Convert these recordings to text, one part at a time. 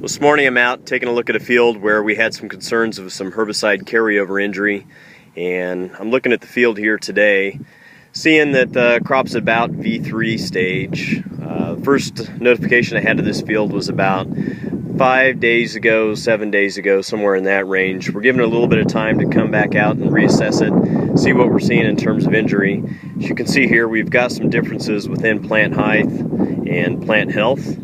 This morning I'm out taking a look at a field where we had some concerns of some herbicide carryover injury, and I'm looking at the field here today, seeing that the crop's about V3 stage. First notification I had to this field was about 5 days ago, 7 days ago, somewhere in that range. We're giving it a little bit of time to come back out and reassess it, see what we're seeing in terms of injury. As you can see here, we've got some differences within plant height and plant health.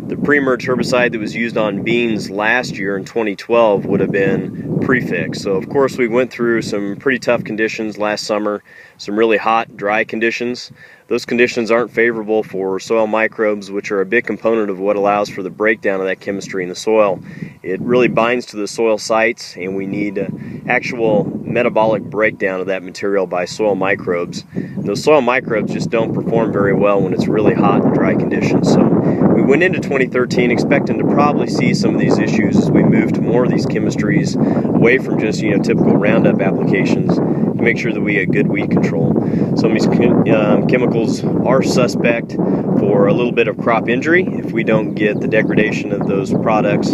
The pre-emerge herbicide that was used on beans last year in 2012 would have been prefix. So of course we went through some pretty tough conditions last summer, some really hot, dry conditions. Those conditions aren't favorable for soil microbes, which are a big component of what allows for the breakdown of that chemistry in the soil. It really binds to the soil sites, and we need actual metabolic breakdown of that material by soil microbes. And those soil microbes just don't perform very well when it's really hot and dry conditions. So we went into 2013 expecting to probably see some of these issues as we move to more of these chemistries away from just typical Roundup applications to make sure that we get good weed control. Some of these chemicals are suspect for a little bit of crop injury if we don't get the degradation of those products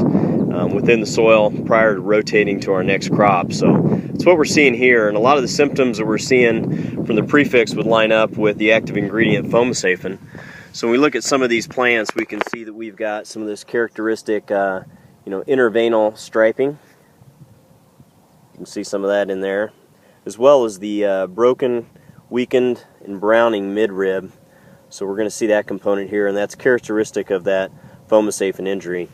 within the soil prior to rotating to our next crop. So that's what we're seeing here, and a lot of the symptoms that we're seeing from the prefix would line up with the active ingredient Fomesafen. So when we look at some of these plants, we can see that we've got some of this characteristic interveinal striping. You can see some of that in there, as well as the broken, weakened, and browning midrib. So we're going to see that component here, and that's characteristic of that Fomesafen injury.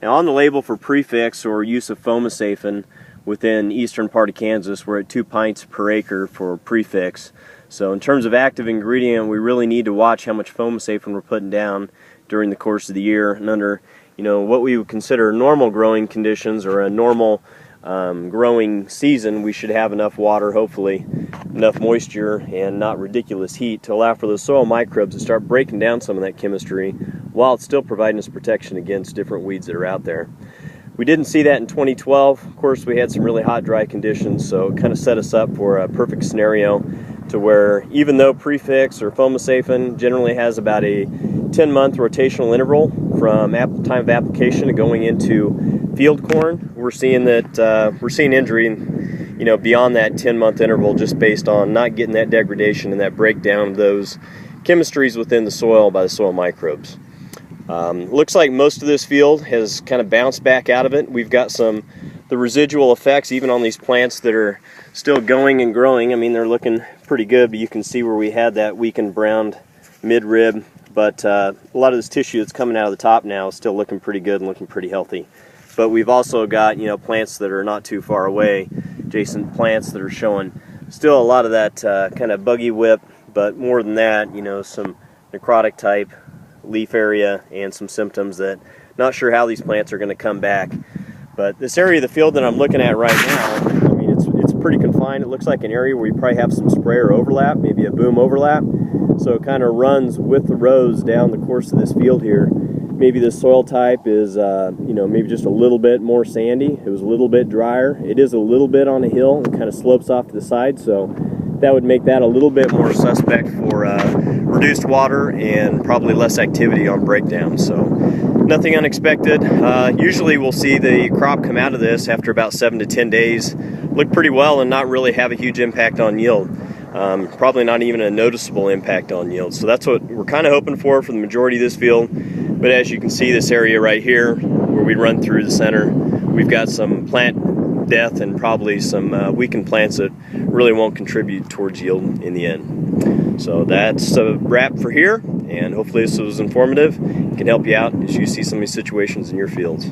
Now on the label for prefix or use of Fomesafen within eastern part of Kansas, we're at 2 pints per acre for prefix. So in terms of active ingredient, we really need to watch how much Fomesafen we're putting down during the course of the year, and under what we would consider normal growing conditions or a normal growing season, we should have enough water, hopefully enough moisture and not ridiculous heat to allow for those soil microbes to start breaking down some of that chemistry while it's still providing us protection against different weeds that are out there. We didn't see that in 2012. Of course, we had some really hot, dry conditions, so it kind of set us up for a perfect scenario to where even though prefix or Fomesafen generally has about a 10-month rotational interval from time of application to going into field corn, we're seeing that we're seeing injury beyond that 10-month interval, just based on not getting that degradation and that breakdown of those chemistries within the soil by the soil microbes. Looks like most of this field has kind of bounced back out of it. We've got the residual effects even on these plants that are still going and growing. I mean, they're looking pretty good, but you can see where we had that weakened browned midrib, but a lot of this tissue that's coming out of the top now is still looking pretty good and looking pretty healthy. But we've also got plants that are not too far away, adjacent plants that are showing still a lot of that kind of buggy whip, but more than that, some necrotic type leaf area and some symptoms that not sure how these plants are going to come back. But this area of the field that I'm looking at right now, I mean, it's pretty confined. It looks like an area where you probably have some sprayer overlap, maybe a boom overlap. So it kind of runs with the rows down the course of this field here. Maybe the soil type is, maybe just a little bit more sandy. It was a little bit drier. It is a little bit on a hill and kind of slopes off to the side, so that would make that a little bit more suspect for reduced water and probably less activity on breakdown. So nothing unexpected. Usually we'll see the crop come out of this after about 7 to 10 days, look pretty well and not really have a huge impact on yield. Probably not even a noticeable impact on yield. So that's what we're kind of hoping for the majority of this field. But as you can see, this area right here where we run through the center, we've got some plant death and probably some weakened plants that really won't contribute towards yield in the end. So that's a wrap for here, and hopefully this was informative and can help you out as you see some of these situations in your fields.